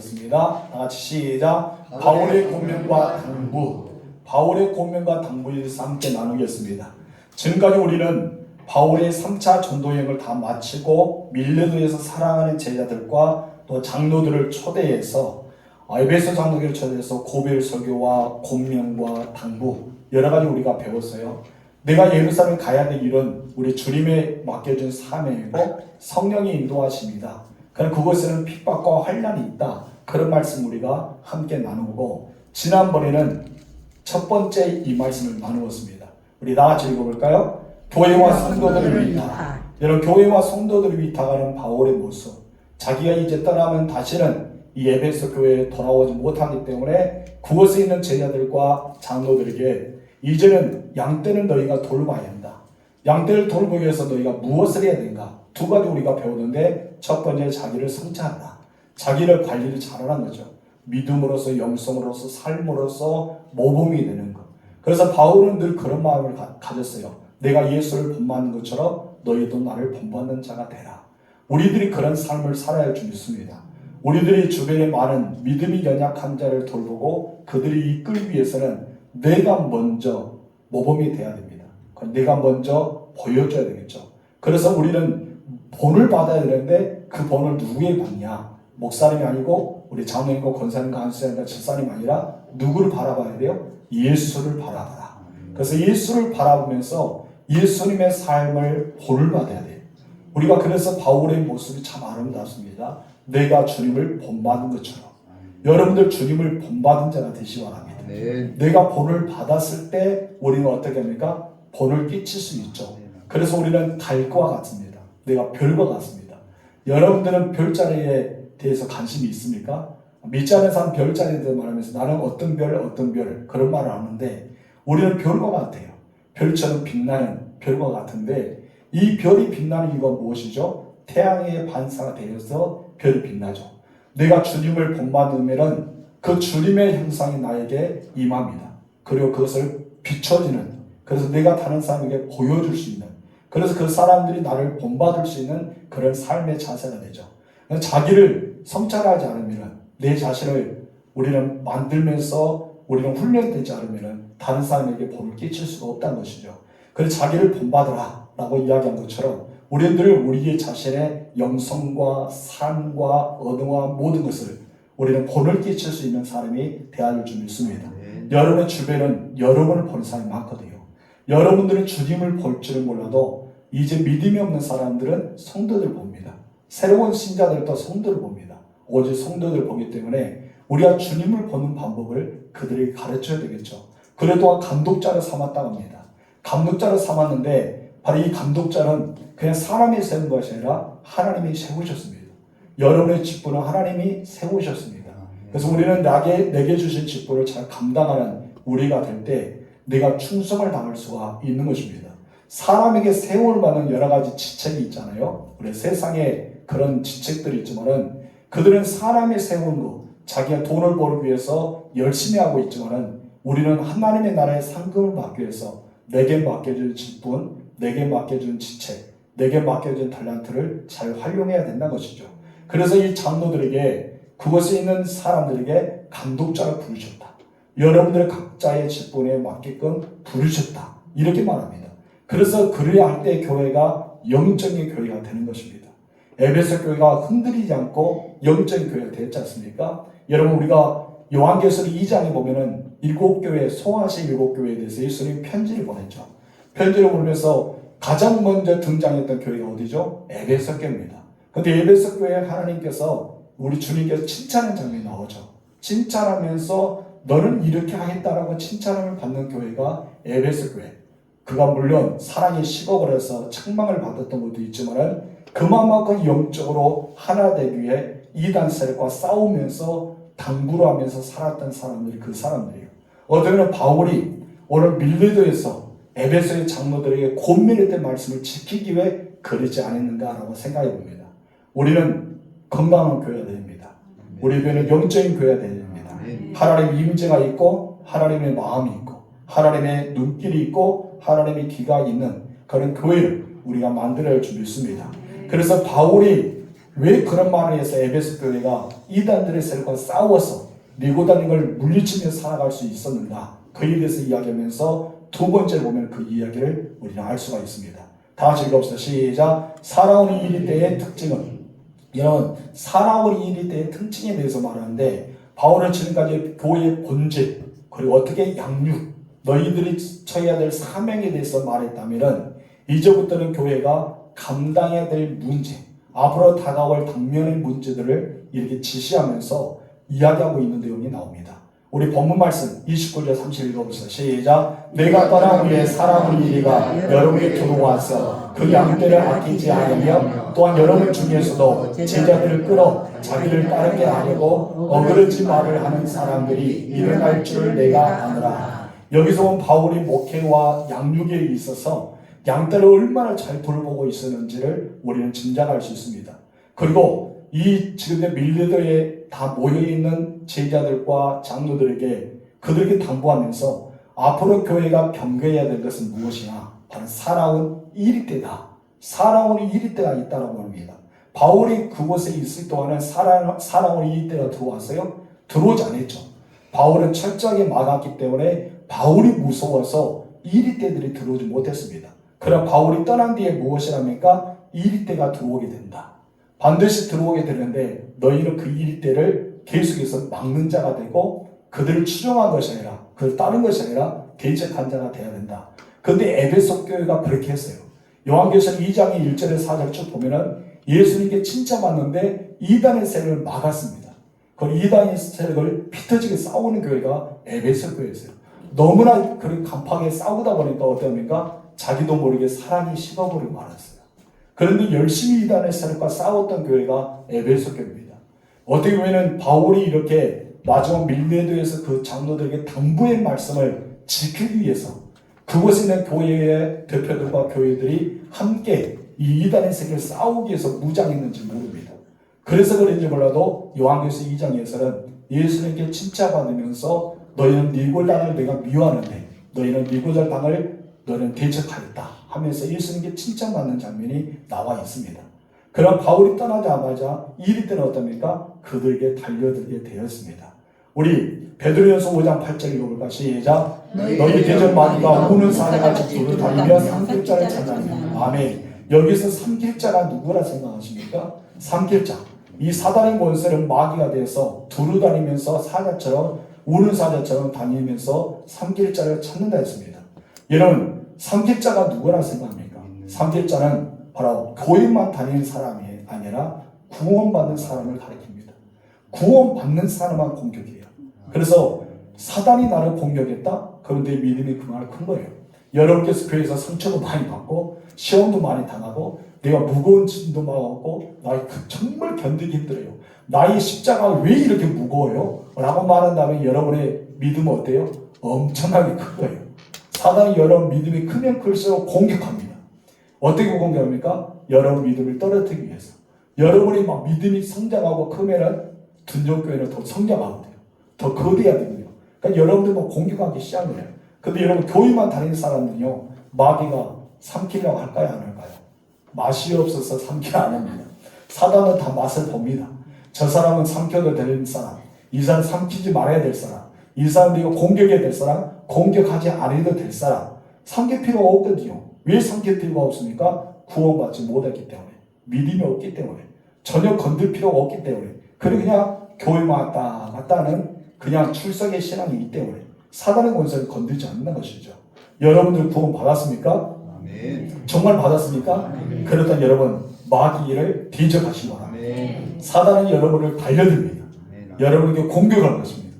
습니다. 다 같이 시작. 바울의 권면과 당부. 바울의 권면과 당부에 대해서 함께 나누겠습니다. 지금까지 우리는 바울의 3차 전도여행을 다 마치고 밀레도에서 사랑하는 제자들과 또 장로들을 초대해서 에베소 장로교를 초대해서 고별 설교와 권면과 당부 여러 가지 우리가 배웠어요. 내가 예루살렘 가야 될 일은 우리 주님의 맡겨준 사명이고 성령의 인도하심이다. 그럼 그것에는 핍박과 환난이 있다. 그런 말씀 우리가 함께 나누고 지난번에는 첫 번째 이 말씀을 나누었습니다. 우리 다 같이 읽어볼까요? 교회와 성도들을 위하여. 여러분, 교회와 성도들을 위탁하는 바울의 모습. 자기가 이제 떠나면 다시는 이 에베소 교회에 돌아오지 못하기 때문에 그곳에 있는 제자들과 장로들에게 이제는 양떼는 너희가 돌봐야 한다. 양떼를 돌보기 위해서 너희가 무엇을 해야 되는가? 두 가지 우리가 배우는데 첫 번째 자기를 성찰하라. 자기를 관리를 잘하는 거죠. 믿음으로서 영성으로서 삶으로서 모범이 되는 것. 그래서 바울은 늘 그런 마음을 가졌어요. 내가 예수를 본받는 것처럼 너희도 나를 본받는 자가 되라. 우리들이 그런 삶을 살아야 할 줄 믿습니다. 우리들이 주변에 많은 믿음이 연약한 자를 돌보고 그들이 이끌기 위해서는 내가 먼저 모범이 돼야 됩니다. 내가 먼저 보여줘야 되겠죠. 그래서 우리는 본을 받아야 되는데 그 본을 누구에게 받냐? 목사님이 아니고 우리 장로님과 권사님과 안수사님과 집사님 아니라 누구를 바라봐야 돼요? 예수를 바라봐라. 그래서 예수를 바라보면서 예수님의 삶을 본을 받아야 돼요. 우리가 그래서 바울의 모습이 참 아름답습니다. 내가 주님을 본받은 것처럼 여러분들 주님을 본받은 자가 되시기 바랍니다. 내가 본을 받았을 때 우리는 어떻게 합니까? 본을 끼칠 수 있죠. 그래서 우리는 달과 같습니다. 내가 별과 같습니다. 여러분들은 별자리에 대해서 관심이 있습니까? 믿지 않는 사람 별자리에 대해서 말하면서 나는 어떤 별 그런 말을 하는데 우리는 별과 같아요. 별처럼 빛나는 별과 같은데 이 별이 빛나는 이유가 무엇이죠? 태양의 반사가 되어서 별이 빛나죠. 내가 주님을 본받으면 그 주님의 형상이 나에게 임합니다. 그리고 그것을 비춰지는, 그래서 내가 다른 사람에게 보여줄 수 있는, 그래서 그 사람들이 나를 본받을 수 있는 그런 삶의 자세가 되죠. 자기를 성찰하지 않으면 내 자신을 우리는 만들면서 우리는 훈련되지 않으면 다른 사람에게 본을 끼칠 수가 없다는 것이죠. 그래서 자기를 본받으라 라고 이야기한 것처럼 우리들 우리의 자신의 영성과 삶과 언어와 모든 것을 우리는 본을 끼칠 수 있는 사람이 되어야 할 줄 믿습니다. 여러분의 주변은 여러분을 보는 사람이 많거든요. 여러분들은 주님을 볼 줄은 몰라도 이제 믿음이 없는 사람들은 성도들 봅니다. 새로운 신자들도 성도를 봅니다. 오직 성도들 보기 때문에 우리가 주님을 보는 방법을 그들에게 가르쳐야 되겠죠. 그래도 감독자를 삼았다고 합니다. 감독자를 삼았는데 바로 이 감독자는 그냥 사람이 세운 것이 아니라 하나님이 세우셨습니다. 여러분의 직분은 하나님이 세우셨습니다. 그래서 우리는 내게 주신 직분을 잘 감당하는 우리가 될 때 내가 충성을 당할 수가 있는 것입니다. 사람에게 세움을 받는 여러 가지 지책이 있잖아요. 우리 세상에 그런 지책들이 있지만은 그들은 사람의 세운 거, 자기가 돈을 벌기 위해서 열심히 하고 있지만은 우리는 하나님의 나라의 상급을 받기 위해서 내게 맡겨준 직분, 내게 맡겨준 지책, 내게 맡겨준 탤런트를 잘 활용해야 된다는 것이죠. 그래서 이 장로들에게 그곳에 있는 사람들에게 감독자를 부르셨다. 여러분들의 각자의 직분에 맞게끔 부르셨다. 이렇게 말합니다. 그래서 그래야 할 때 교회가 영적인 교회가 되는 것입니다. 에베소 교회가 흔들리지 않고 영적인 교회가 되었지 않습니까? 여러분 우리가 요한계시록 2장에 보면은 7교회, 소아시 7교회에 대해서 예수님이 편지를 보냈죠. 편지를 보내면서 가장 먼저 등장했던 교회가 어디죠? 에베소 교회입니다. 그런데 에베소 교회에 하나님께서 우리 주님께서 칭찬하는 장면이 나오죠. 칭찬하면서 너는 이렇게 하겠다라고 칭찬을 받는 교회가 에베소 교회. 그가 물론 사랑이 식어버려서 해서 책망을 받았던 것도 있지만 그만큼 영적으로 하나 되기 위해 이단 세력과 싸우면서 당부를 하면서 살았던 사람들이 그 사람들이에요. 어쩌면 바울이 오늘 밀레도에서 에베소의 장로들에게 권면했던 말씀을 지키기 위해 그러지 않았는가라고 생각해 봅니다. 우리는 건강한 교회가 됩니다. 우리 교회는 영적인 교회가 됩니다. 하나님의 임재가 있고 하나님의 마음이 있고 하나님의 눈길이 있고 하나님의 귀가 있는 그런 교회를 우리가 만들어야 할 줄 믿습니다. 그래서 바울이 왜 그런 말을 해서 에베소 교회가 이단들의 세력과 싸워서 밀고 다니는 걸 물리치며 살아갈 수 있었는가? 그에 대해서 이야기하면서 두 번째 보면 그 이야기를 우리는 알 수가 있습니다. 다 같이 읽어봅시다. 시작. 살아온 이 때의 특징은, 여러분 살아온 이 때의 특징에 대해서 말하는데, 바울은 지금까지 교회의 본질 그리고 어떻게 양육, 너희들이 처해야 될 사명에 대해서 말했다면, 이제부터는 교회가 감당해야 될 문제, 앞으로 다가올 당면의 문제들을 이렇게 지시하면서 이야기하고 있는 내용이 나옵니다. 우리 본문 말씀 29절 30 읽어보세요. 시작. 내가 떠난 후에 살아온 이리가 여러분에게 들어와서 그 양떼를 아끼지 않으며, 또한 여러분 중에서도 제자들을 끌어 자기를 따르게 하려고 어그러지 말을 하는 사람들이 일어날 줄을 내가 아노라. 여기서 본 바울이 목회와 양육에 있어서 양떼를 얼마나 잘 돌보고 있었는지를 우리는 짐작할 수 있습니다. 그리고 이 지금 밀레도에 다 모여있는 제자들과 장로들에게 그들에게 당부하면서 앞으로 교회가 경계해야 될 것은 무엇이냐? 바로 살아온 이리때다. 살아온 이리때가 있다고 합니다. 바울이 그곳에 있을 동안은 살아온 이리때가 들어왔어요? 들어오지 않았죠. 바울은 철저하게 막았기 때문에 바울이 무서워서 이리때들이 들어오지 못했습니다. 그럼 바울이 떠난 뒤에 무엇이랍니까? 이리때가 들어오게 된다. 반드시 들어오게 되는데 너희는 그 이리때를 계속해서 막는 자가 되고 그들을 추종한 것이 아니라 그를 따른 것이 아니라 대적한 자가 되어야 된다. 그런데 에베소 교회가 그렇게 했어요. 요한계시록 2장의 1절에 4절 쭉 보면은 예수님께 칭찬받는데 이단의 세력을 막았습니다. 그 이단의 세력을 피터지게 싸우는 교회가 에베소 교회였어요. 너무나 그런 간파하게 싸우다 보니까 어떻습니까? 자기도 모르게 사랑이 식어버리고 말았어요. 그런데 열심히 이단의 세력과 싸웠던 교회가 에베소 교회입니다. 어떻게 보면 바울이 이렇게 마지막 밀레도에서 그 장로들에게 당부의 말씀을 지키기 위해서 그곳에 있는 교회의 대표들과 교회들이 함께 이 이단의 세력을 싸우기 위해서 무장했는지 모릅니다. 그래서 그런지 몰라도 요한계시록 2장에서는 예수님께 칭찬받으면서 너희는 니골 당을 내가 미워하는데 너희는 니골 당을 너는 대적하였다 하면서 예수님께 칭찬받는 장면이 나와 있습니다. 그럼 바울이 떠나자마자 이리때는 어떻습니까? 그들에게 달려들게 되었습니다. 우리 베드로전서 5장 8절 읽어볼까? 시작. 너희 대적 마귀가 우는 사내같이 두루 다니며 삼킬자를 찾아내니. 아멘. 여기서 삼킬자가 누구라 생각하십니까? 삼킬자. 이 사단의 권세는 마귀가 돼서 두루 다니면서 사자처럼 우는 사자처럼 다니면서 삼킬자를 찾는다 했습니다. 여러분, 삼킬자가 누구라 생각합니까? 삼킬자는 바로 교회만 다니는 사람이 아니라 구원받는 사람을 가리킵니다. 구원받는 사람만 공격해요. 그래서 사단이 나를 공격했다? 그럼 내 믿음이 그만큼 큰 거예요. 여러분께서 교회에서 상처도 많이 받고 시험도 많이 당하고 내가 무거운 짐도 많고 나 정말 견디기 힘들어요. 나의 십자가가 왜 이렇게 무거워요? 라고 말한다면 여러분의 믿음은 어때요? 엄청나게 큰 거예요. 사단이 여러분 믿음이 크면 클수록 공격합니다. 어떻게 공격합니까? 여러분 믿음을 떨어뜨리기 위해서. 여러분이 막 믿음이 성장하고 크면은 둔전교회는 더 성장하고 돼요. 더 거대해야 됩니다. 그러니까 여러분들 막 공격하기 시작을 해요. 근데 여러분 교회만 다니는 사람들은요, 마귀가 삼키려고 할까요? 안 할까요? 맛이 없어서 삼키 안 합니다. 사단은 다 맛을 봅니다. 저 사람은 삼켜도 될 사람, 이 사람 삼키지 말아야 될 사람, 이 사람도 이거 공격해야 될 사람, 공격하지 않아도 될 사람, 삼킬 필요가 없거든요. 왜 삼킬 필요가 없습니까? 구원받지 못했기 때문에, 믿음이 없기 때문에, 전혀 건들 필요가 없기 때문에, 그냥 교회만 왔다 갔다 하는 그냥 출석의 신앙이기 때문에 사단의 권세를 건들지 않는 것이죠. 여러분들 구원 받았습니까? 아멘. 정말 받았습니까? 아멘. 그렇다면 여러분 마귀를 대적하시기 바랍니다. 사단은 여러분을 달려듭니다. 아멘. 여러분에게 공격할 것입니다.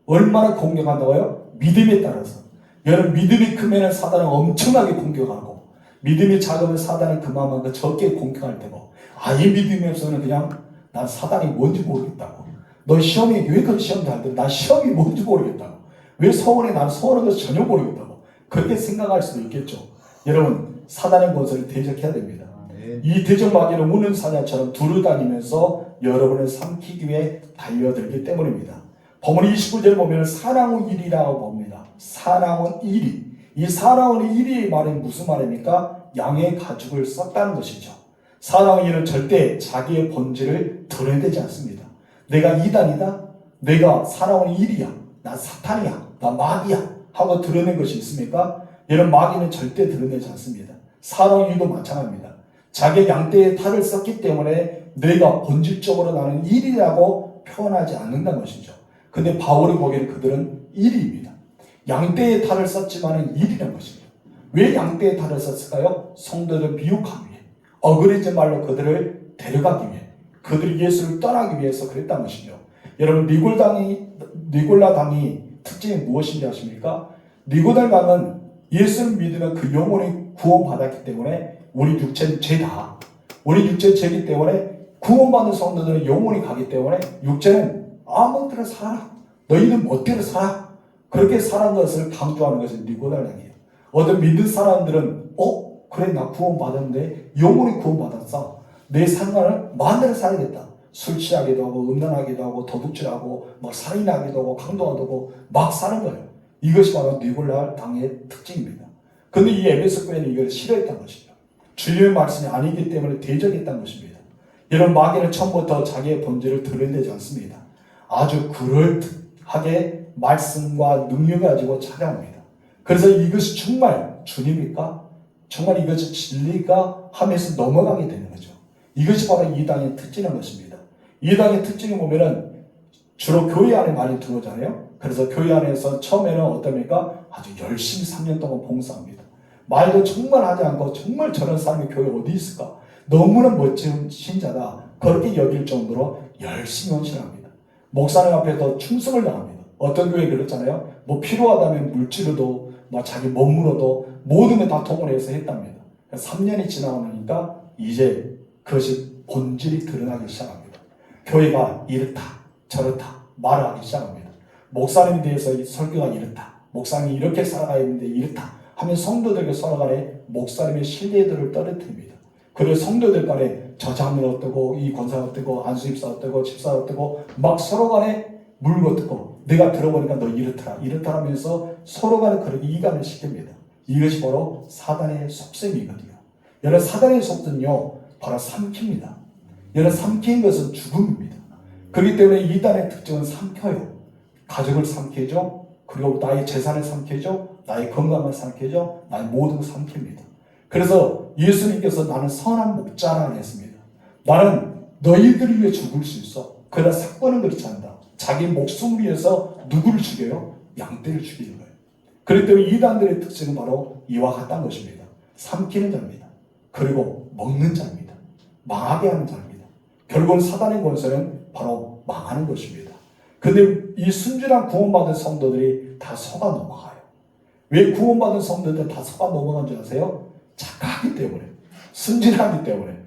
얼마나 공격한다고요? 믿음에 따라서. 여러분 믿음이 크면 사단은 엄청나게 공격하고 믿음이 작으면 사단은 그만큼 적게 공격할 테고 아예 믿음이 없으면 그냥 난 사단이 뭔지 모르겠다고. 너 시험이 왜 그런 시험 잘 돼? 난 시험이 뭔지 모르겠다고. 왜 서원에 난 서원한 것을 전혀 모르겠다고. 그렇게 생각할 수도 있겠죠. 여러분 사단의 권세를 대적해야 됩니다. 이 대적 마귀는 우는 사자처럼 두루다니면서 여러분을 삼키기 위해 달려들기 때문입니다. 본문 29절 보면 사나운 일이라고 봅니다. 사나운 일이. 이 사나운 일이 말은 무슨 말입니까? 양의 가죽을 썼다는 것이죠. 사랑하는 이는 절대 자기의 본질을 드러내지 않습니다. 내가 이단이다, 내가 사랑하는 일이야, 나 사탄이야, 나 마귀야 하고 드러낸 것이 있습니까? 이런 마귀는 절대 드러내지 않습니다. 사랑하는 이도 마찬가지입니다. 자기 양떼의 탈을 썼기 때문에 내가 본질적으로 나는 일이라고 표현하지 않는다는 것이죠. 근데 바울이 보기에는 그들은 일입니다. 양떼의 탈을 썼지만 일이라는 것입니다. 왜 양떼의 탈을 썼을까요? 성도를 미혹하기 위해, 어그리지 말로 그들을 데려가기 위해, 그들이 예수를 떠나기 위해서 그랬다는 것이죠. 여러분, 니골라 당이 특징이 무엇인지 아십니까? 니골라 당은 예수를 믿으면 그 영혼이 구원받았기 때문에 우리 육체는 죄다. 우리 육체 죄이기 때문에 구원받은 성도들은 영혼이 가기 때문에 육체는 아무것대로 살아라. 너희는 멋대로 살아. 그렇게 살아간 것을 강조하는 것이 니고달랑이에요. 어떤 믿는 사람들은 그래 나 구원받았는데 영혼이 구원받았어. 내 삶을 마음대로 살아야겠다. 술 취하기도 하고 음란하기도 하고 도둑질하고 막 살인하기도 하고 강도하기도 하고 막 사는 거예요. 이것이 바로 니골라 당의 특징입니다. 근데 이 에베소 교회는 이걸 싫어했던 것이죠. 주님의 말씀이 아니기 때문에 대적했던 것입니다. 이런 마귀는 처음부터 자기의 본질을 드러내지 않습니다. 아주 그럴듯하게 말씀과 능력을 가지고 찾아옵니다. 그래서 이것이 정말 주님일까? 정말 이것이 진리일까? 하면서 넘어가게 되는 거죠. 이것이 바로 이 당의 특징인 것입니다. 이 당의 특징을 보면은 주로 교회 안에 많이 들어오잖아요. 그래서 교회 안에서 처음에는 어떻습니까? 아주 열심히 3년 동안 봉사합니다. 말도 정말 하지 않고 정말 저런 사람이 교회 어디 있을까? 너무나 멋진 신자다. 그렇게 여길 정도로 열심히 헌신합니다. 목사님 앞에서 충성을 다합니다. 어떤 교회 그렇잖아요. 뭐 필요하다면 물질로도 자기 몸으로도 모든 걸 다 동원해서 했답니다. 3년이 지나고 나니까 이제 그것이 본질이 드러나기 시작합니다. 교회가 이렇다 저렇다 말을 하기 시작합니다. 목사님에 대해서 설교가 이렇다, 목사님이 이렇게 살아가야 되는데 이렇다 하면 성도들에게 서로 간에 목사님의 신뢰도를 떨어뜨립니다. 그래서 성도들 간에 저 장면 어떠고 이 권사 어떠고 안수집사 어떠고 집사 어떠고 막 서로 간에 물고 어떠고 내가 들어보니까 너 이렇더라 하면서 서로 간에 그렇게 이간을 시킵니다. 이것이 바로 사단의 속셈이거든요. 여러분, 사단의 속셈은요 바로 삼킵니다. 여러분, 삼키는 것은 죽음입니다. 그렇기 때문에 이단의 특징은 삼켜요. 가족을 삼키죠. 그리고 나의 재산을 삼키죠. 나의 건강을 삼키죠. 나의 모든 걸 삼킵니다. 그래서 예수님께서 나는 선한 목자라 했습니다. 나는 너희들을 위해 죽을 수 있어. 그러나 사건은 그렇지 않다. 자기 목숨을 위해서 누구를 죽여요? 양떼를 죽이는 거예요. 그렇기 때문에 이단들의 특징은 바로 이와 같다는 것입니다. 삼키는 자입니다. 그리고 먹는 자입니다. 망하게 하는 자입니다. 결국은 사단의 권세는 바로 망하는 것입니다. 근데 이 순전한 구원받은 성도들이 다 속아 넘어가요. 왜 구원받은 성도들 다 속아 넘어간 줄 아세요? 착하기 때문에, 순진하기 때문에.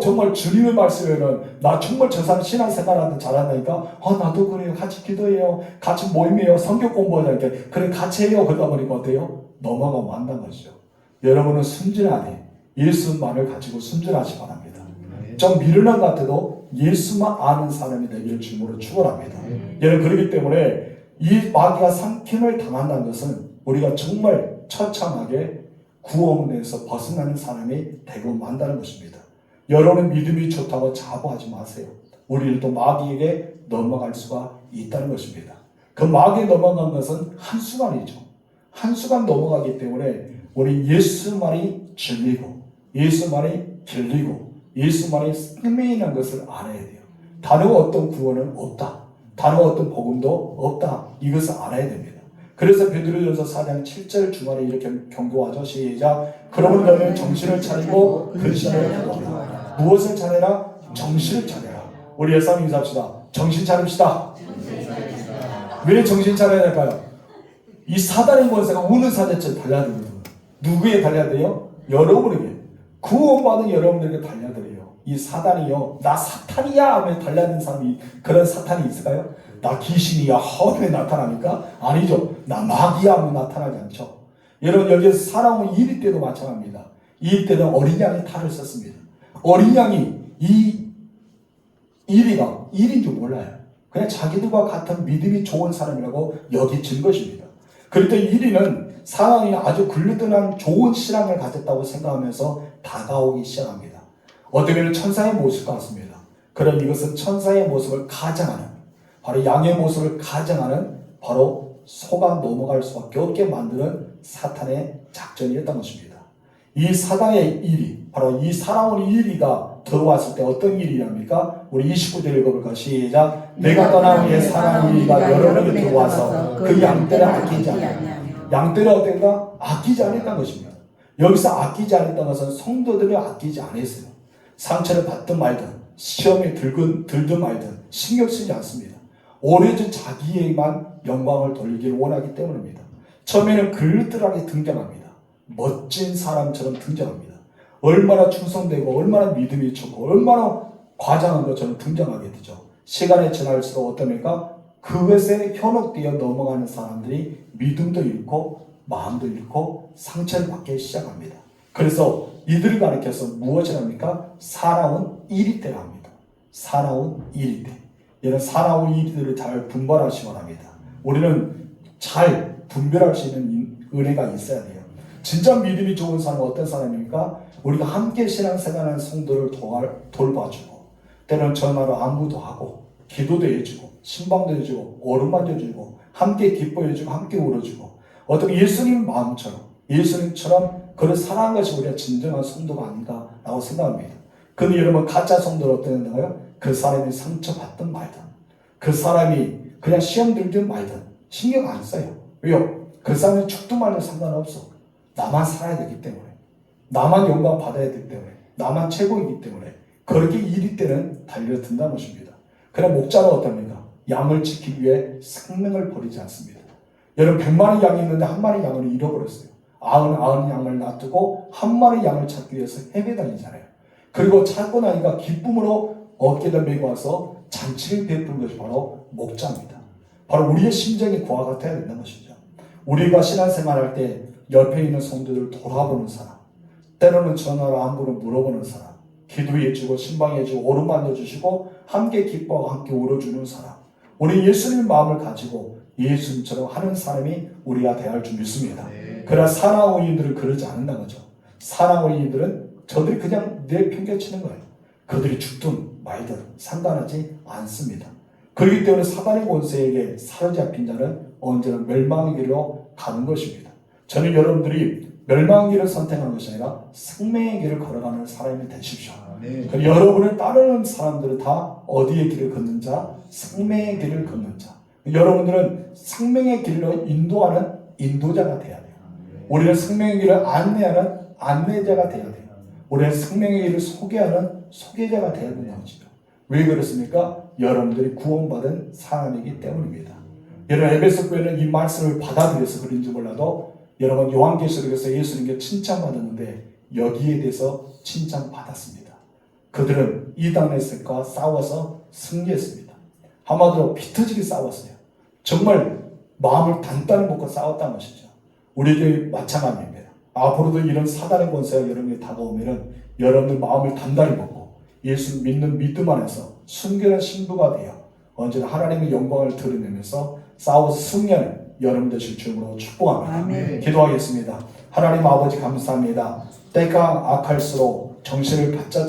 정말 주님의 말씀에는 나 정말 저 사람 신앙생활하는데 잘한다니까 나도 그래요. 같이 기도해요. 같이 모임해요. 성경 공부하자니까 그래 같이 해요. 그러다 보니까 어때요? 넘어가면 안다는 것이죠. 여러분은 순진하게 예수만을 가지고 순진하시 바랍니다. 좀 미련한 것 같아도 예수만 아는 사람이 되기를 주님으로 축원합니다. 여러분, 그렇기 때문에 이 마귀가 삼킴을 당한다는 것은 우리가 정말 처참하게 구원에서 벗어나는 사람이 되고 만다는 것입니다. 여러분의 믿음이 좋다고 자부하지 마세요. 우리를 또 마귀에게 넘어갈 수가 있다는 것입니다. 그 마귀에 넘어간 것은 한순간이죠. 한순간 넘어가기 때문에 우리 예수만이 진리고 예수만이 길리고 예수만이 생명이라는 것을 알아야 돼요. 다른 어떤 구원은 없다. 다른 어떤 복음도 없다. 이것을 알아야 됩니다. 그래서 베드로전서 4장 7절 중간에 이렇게 경고하죠. 시작. 그러면 너는 정신을 차리고 근신을 구하라. 무엇을 차려라? 정신을 차려라. 우리 예수님 인사합시다. 정신 차립시다. 왜 정신 차려야 될까요? 이 사단의 권세가 우는 사자처럼 달려들거든요. 누구에 달려들어요? 여러분에게. 구원받은 여러분들에게 달려들어요. 이 사단이요, 나 사탄이야 하면 달려드는 사람이, 그런 사탄이 있을까요? 나 귀신이야 하면 나타나니까? 아니죠. 나 마귀야 하면 나타나지 않죠. 여러분, 여기에서 살아온 이리 때도 마찬가지입니다. 이 때는 어린 양이 탈을 썼습니다. 어린 양이 이 이리가 일인 줄 몰라요. 그냥 자기들과 같은 믿음이 좋은 사람이라고 여기진 것입니다. 그럴 때 이리는 상황이 아주 글르드한 좋은 신앙을 가졌다고 생각하면서 다가오기 시작합니다. 어쩌면 천사의 모습 같습니다. 그럼 이것은 천사의 모습을 가장하는, 바로 양의 모습을 가장하는 바로 속아 넘어갈 수밖에 없게 만드는 사탄의 작전이었던 것입니다. 이 사단의 일이, 바로 이 사나운 일이가 들어왔을 때 어떤 일이랍니까? 우리 29절 읽어볼까? 시작. 내가 떠난 후에 사나운 일이가 여러분에게 들어와서 그 양떼를 아끼지 않아요. 양떼를 어떤가? 아끼지 않았던 것입니다. 여기서 아끼지 않았던 것은 성도들을 아끼지 않았어요. 상처를 받든 말든 시험에 들든 말든 신경 쓰지 않습니다. 오로지 자기에만 영광을 돌리기를 원하기 때문입니다. 처음에는 글들하게 등장합니다. 멋진 사람처럼 등장합니다. 얼마나 충성되고 얼마나 믿음이 좋고 얼마나 과장한 것처럼 등장하게 되죠. 시간이 지날수록 어떻습니까? 그것에 현혹되어 넘어가는 사람들이 믿음도 잃고 마음도 잃고 상처를 받기 시작합니다. 그래서 이들을 가리켜서 무엇을 합니까? 사나운 이리때라 합니다. 사나운 이리때. 이런 사나운 이리들을 잘 분별하시기 바랍니다. 우리는 잘 분별할 수 있는 은혜가 있어야 돼요. 진짜 믿음이 좋은 사람은 어떤 사람입니까? 우리가 함께 신앙생활하는 성도를 돌봐주고 때로는 전화로 안부도 하고 기도도 해주고 신방도 해주고 오른만도 해주고 함께 기뻐해주고 함께 울어주고 어떻게 예수님 마음처럼 예수님처럼 그를 사랑한 것이 우리가 진정한 성도가 아닌가라고 생각합니다. 근데 여러분 가짜 성도는 어땠는가요? 그 사람이 상처받든 말든 그 사람이 그냥 시험 들든 말든 신경 안 써요. 왜요? 그 사람이 죽도 말도 상관없어. 나만 살아야 되기 때문에 나만 영광 받아야 되기 때문에 나만 최고이기 때문에 그렇게 일이 때는 달려든다는 것입니다. 그러나 목자는 어떻습니까? 양을 지키기 위해 생명을 버리지 않습니다. 여러분 100마리 양이 있는데 한 마리 양을 잃어버렸어요. 90 양을 놔두고 한 마리 양을 찾기 위해서 헤매다니잖아요. 그리고 찾고 나니까 기쁨으로 어깨를 메고 와서 잔치를 베푸는 것이 바로 목자입니다. 바로 우리의 심정이 그와 같아야 된다는 것이죠. 우리가 신앙생활할 때 옆에 있는 성도들을 돌아보는 사람, 때로는 전화로 안부를 물어보는 사람, 기도해주고 신방해주고 오른만져주시고 함께 기뻐하고 함께 울어주는 사람, 우리 예수님의 마음을 가지고 예수님처럼 하는 사람이 우리가 되어야 할 줄 믿습니다. 그러나 사나운 이들은 그러지 않는다는 거죠. 사나운 이들은 저들이 그냥 내팽개치는 거예요. 그들이 죽든 말든 상관하지 않습니다. 그렇기 때문에 사단의 권세에게 사로잡힌 자는 언제나 멸망의 길로 가는 것입니다. 저는 여러분들이 멸망의 길을 선택하는 것이 아니라 생명의 길을 걸어가는 사람이 되십시오. 여러분을 따르는 사람들은 다 어디의 길을 걷는 자? 생명의 길을 걷는 자. 여러분들은 생명의 길로 인도하는 인도자가 돼야 돼요. 우리는 생명의 길을 안내하는 안내자가 돼야 돼요. 우리는 생명의 길을 소개하는 소개자가 돼야 된다는 것이죠. 왜 그렇습니까? 여러분들이 구원받은 사람이기 때문입니다. 여러분 에베소 교회는 이 말씀을 받아들여서 그런지 몰라도 여러분 요한계시록에서 예수님께 칭찬받았는데 여기에 대해서 칭찬받았습니다. 그들은 이단에서과 싸워서 승리했습니다. 한마디로 피 터지게 싸웠어요. 정말 마음을 단단히 먹고 싸웠다는 것이죠. 우리도 마찬가지입니다. 앞으로도 이런 사단의 권세가 여러분에게 다가오면 여러분들 마음을 단단히 먹고 예수 믿는 믿음 안에서 순결한 신부가 되어 언제나 하나님의 영광을 드러내면서 싸워서 승리하는 여러분 되실 주님으로 축복합니다. 아멘. 기도하겠습니다. 하나님 아버지 감사합니다. 때가 악할수록 정신을 바짝